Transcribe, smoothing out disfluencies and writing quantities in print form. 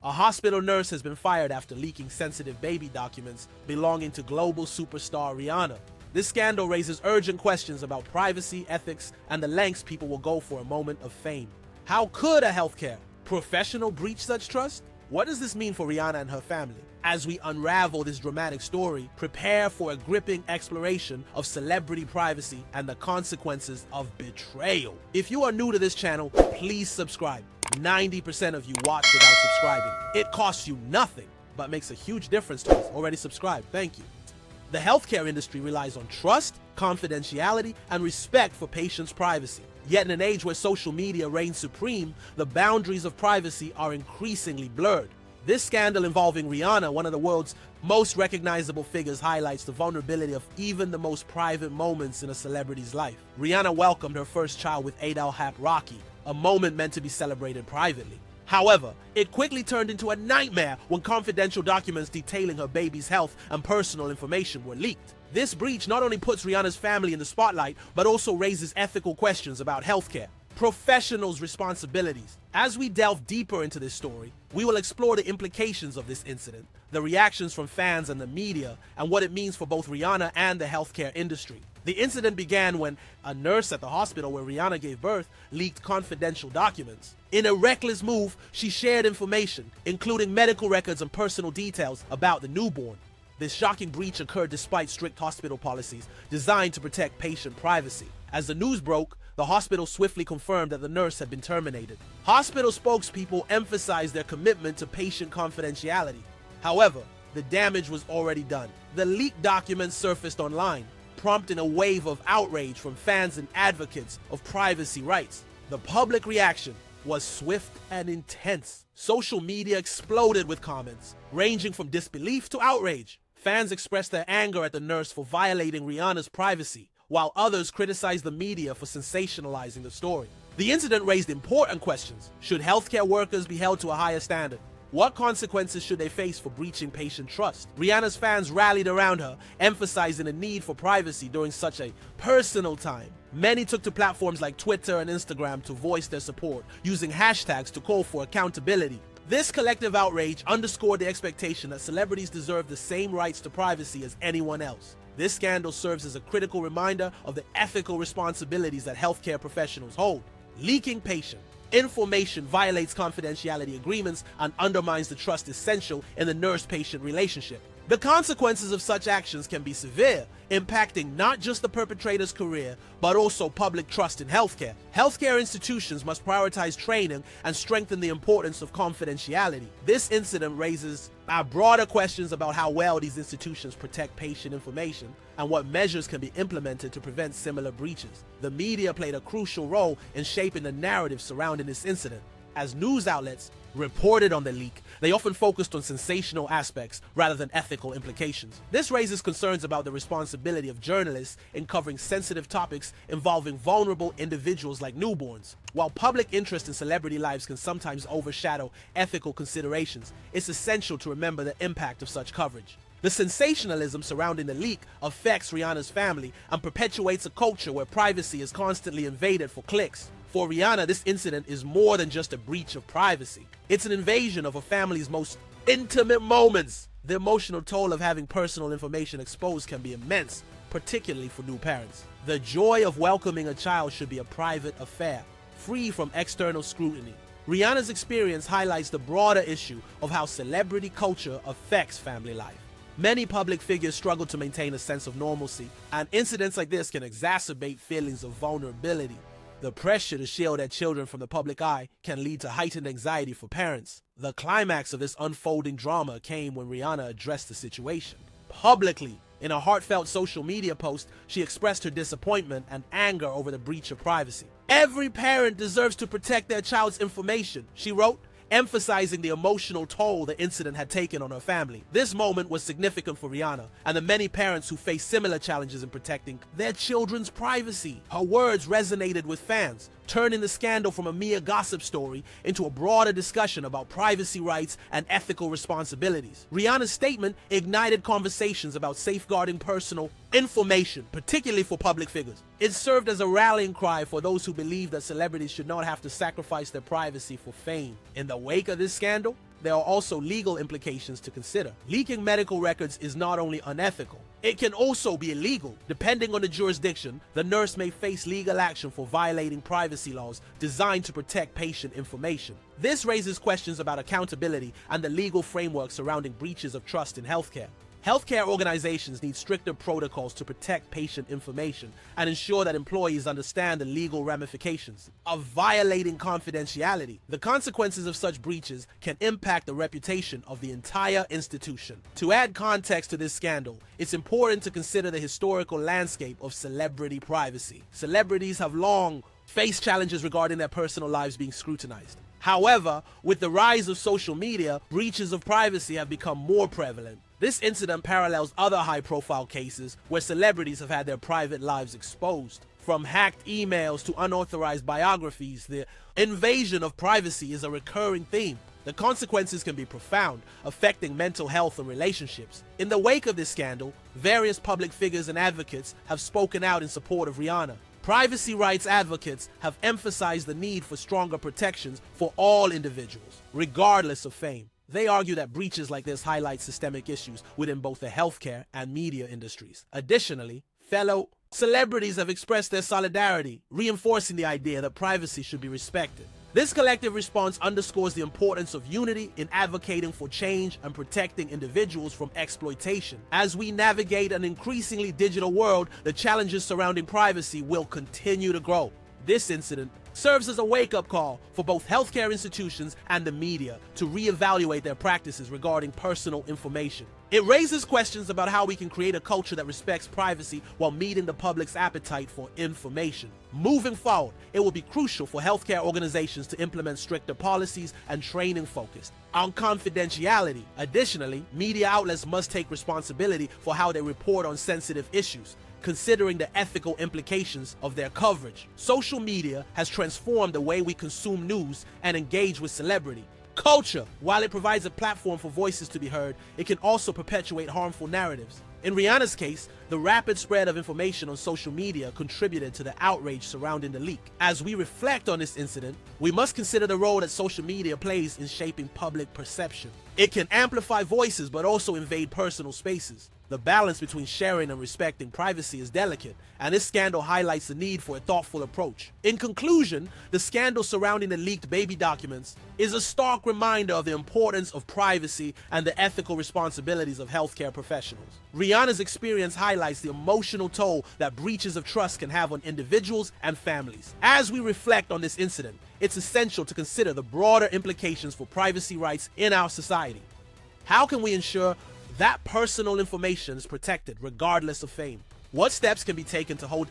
A hospital nurse has been fired after leaking sensitive baby documents belonging to global superstar Rihanna. This scandal raises urgent questions about privacy, ethics, and the lengths people will go for a moment of fame. How could a healthcare professional breach such trust? What does this mean for Rihanna and her family? As we unravel this dramatic story, prepare for a gripping exploration of celebrity privacy and the consequences of betrayal. If you are new to this channel, please subscribe. 90% of you watch without subscribing. It costs you nothing, but makes a huge difference to us. Already subscribed, thank you. The healthcare industry relies on trust, confidentiality, and respect for patients' privacy. Yet in an age where social media reigns supreme, the boundaries of privacy are increasingly blurred. This scandal involving Rihanna, one of the world's most recognizable figures, highlights the vulnerability of even the most private moments in a celebrity's life. Rihanna welcomed her first child with Adal Rocky, a moment meant to be celebrated privately. However, it quickly turned into a nightmare when confidential documents detailing her baby's health and personal information were leaked. This breach not only puts Rihanna's family in the spotlight, but also raises ethical questions about healthcare, professionals' responsibilities. As we delve deeper into this story, we will explore the implications of this incident, the reactions from fans and the media, and what it means for both Rihanna and the healthcare industry. The incident began when a nurse at the hospital where Rihanna gave birth leaked confidential documents. In a reckless move, she shared information, including medical records and personal details about the newborn. This shocking breach occurred despite strict hospital policies designed to protect patient privacy. As the news broke, the hospital swiftly confirmed that the nurse had been terminated. Hospital spokespeople emphasized their commitment to patient confidentiality. However, the damage was already done. The leaked documents surfaced online, prompting a wave of outrage from fans and advocates of privacy rights. The public reaction was swift and intense. Social media exploded with comments, ranging from disbelief to outrage. Fans expressed their anger at the nurse for violating Rihanna's privacy, while others criticized the media for sensationalizing the story. The incident raised important questions. Should healthcare workers be held to a higher standard? What consequences should they face for breaching patient trust? Rihanna's fans rallied around her, emphasizing the need for privacy during such a personal time. Many took to platforms like Twitter and Instagram to voice their support, using hashtags to call for accountability. This collective outrage underscored the expectation that celebrities deserve the same rights to privacy as anyone else. This scandal serves as a critical reminder of the ethical responsibilities that healthcare professionals hold. Leaking patient information violates confidentiality agreements and undermines the trust essential in the nurse-patient relationship. The consequences of such actions can be severe, impacting not just the perpetrator's career, but also public trust in healthcare. Healthcare institutions must prioritize training and strengthen the importance of confidentiality. This incident raises broader questions about how well these institutions protect patient information and what measures can be implemented to prevent similar breaches. The media played a crucial role in shaping the narrative surrounding this incident. As news outlets reported on the leak, they often focused on sensational aspects rather than ethical implications. This raises concerns about the responsibility of journalists in covering sensitive topics involving vulnerable individuals like newborns. While public interest in celebrity lives can sometimes overshadow ethical considerations, it's essential to remember the impact of such coverage. The sensationalism surrounding the leak affects Rihanna's family and perpetuates a culture where privacy is constantly invaded for clicks. For Rihanna, this incident is more than just a breach of privacy. It's an invasion of a family's most intimate moments. The emotional toll of having personal information exposed can be immense, particularly for new parents. The joy of welcoming a child should be a private affair, free from external scrutiny. Rihanna's experience highlights the broader issue of how celebrity culture affects family life. Many public figures struggle to maintain a sense of normalcy, and incidents like this can exacerbate feelings of vulnerability. The pressure to shield their children from the public eye can lead to heightened anxiety for parents. The climax of this unfolding drama came when Rihanna addressed the situation publicly. In a heartfelt social media post, she expressed her disappointment and anger over the breach of privacy. "Every parent deserves to protect their child's information," she wrote, emphasizing the emotional toll the incident had taken on her family. This moment was significant for Rihanna and the many parents who face similar challenges in protecting their children's privacy. Her words resonated with fans, turning the scandal from a mere gossip story into a broader discussion about privacy rights and ethical responsibilities. Rihanna's statement ignited conversations about safeguarding personal information, particularly for public figures. It served as a rallying cry for those who believe that celebrities should not have to sacrifice their privacy for fame. In the wake of this scandal, there are also legal implications to consider. Leaking medical records is not only unethical, it can also be illegal. Depending on the jurisdiction, the nurse may face legal action for violating privacy laws designed to protect patient information. This raises questions about accountability and the legal framework surrounding breaches of trust in healthcare. Healthcare organizations need stricter protocols to protect patient information and ensure that employees understand the legal ramifications of violating confidentiality. The consequences of such breaches can impact the reputation of the entire institution. To add context to this scandal, it's important to consider the historical landscape of celebrity privacy. Celebrities have long faced challenges regarding their personal lives being scrutinized. However, with the rise of social media, breaches of privacy have become more prevalent. This incident parallels other high-profile cases where celebrities have had their private lives exposed. From hacked emails to unauthorized biographies, the invasion of privacy is a recurring theme. The consequences can be profound, affecting mental health and relationships. In the wake of this scandal, various public figures and advocates have spoken out in support of Rihanna. Privacy rights advocates have emphasized the need for stronger protections for all individuals, regardless of fame. They argue that breaches like this highlight systemic issues within both the healthcare and media industries. Additionally, fellow celebrities have expressed their solidarity, reinforcing the idea that privacy should be respected. This collective response underscores the importance of unity in advocating for change and protecting individuals from exploitation. As we navigate an increasingly digital world, the challenges surrounding privacy will continue to grow. This incident serves as a wake-up call for both healthcare institutions and the media to reevaluate their practices regarding personal information. It raises questions about how we can create a culture that respects privacy while meeting the public's appetite for information. Moving forward, it will be crucial for healthcare organizations to implement stricter policies and training focused on confidentiality. Additionally, media outlets must take responsibility for how they report on sensitive issues, considering the ethical implications of their coverage. Social media has transformed the way we consume news and engage with celebrity culture. While it provides a platform for voices to be heard, it can also perpetuate harmful narratives. In Rihanna's case, the rapid spread of information on social media contributed to the outrage surrounding the leak. As we reflect on this incident, we must consider the role that social media plays in shaping public perception. It can amplify voices but also invade personal spaces. The balance between sharing and respecting privacy is delicate, and this scandal highlights the need for a thoughtful approach. In conclusion, the scandal surrounding the leaked baby documents is a stark reminder of the importance of privacy and the ethical responsibilities of healthcare professionals. Rihanna's experience highlights the emotional toll that breaches of trust can have on individuals and families. As we reflect on this incident, it's essential to consider the broader implications for privacy rights in our society. How can we ensure that personal information is protected regardless of fame? What steps can be taken to hold